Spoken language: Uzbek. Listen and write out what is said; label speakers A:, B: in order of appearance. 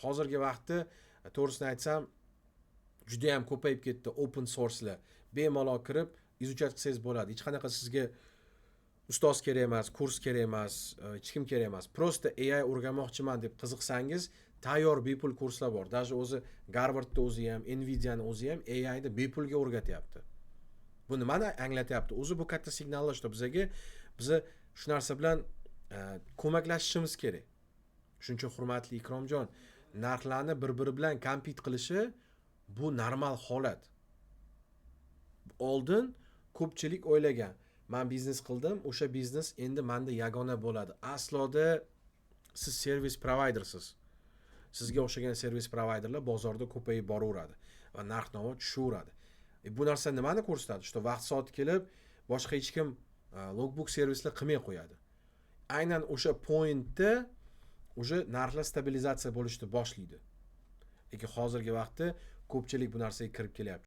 A: Hozirgi vaqtda to'g'risini aytsam, juda ham ko'payib ketdi open sourcelar. Bemalol kirib izuchat qilsangiz bo'ladi. Hech qanaqa sizga ustoz kerak emas, kurs kerak emas, hech kim kerak emas. Prosta AI o'rganmoqchiman deb qiziqsangiz, tayyor bepul kurslar bor. Даже o'zi Harvardda o'zi ham, Nvidia'ning o'zi ham AI ni bepulga o'rgatyapti. Bu nimani anglatyapti? O'zi bu katta signallar, что biza shu narsa bilan ko'maklashishimiz kerak. Shuning uchun hurmatli Ikromjon, narxlarni bir-biri bilan kompet qilishi bu normal holat. Oldin ko'pchilik o'ylagan, men biznes qildim, o'sha biznes endi menda yagona bo'ladi. Asloda siz servis providersiz. Sizga o'xshagan servis providerlar bozorda ko'payib boraveradi va narx-navo tushaveradi. Bu narsa nimani ko'rsatadi? Что vaqt soati kelib, boshqa hech kim logbook servislar qilmay qo'yadi. Aynan o'sha pointda o'sha narxlar stabilizatsiya bo'lishni boshlaydi. Lekin hozirgi vaqtda ko'pchilik bu narsaga kirib kelyapti.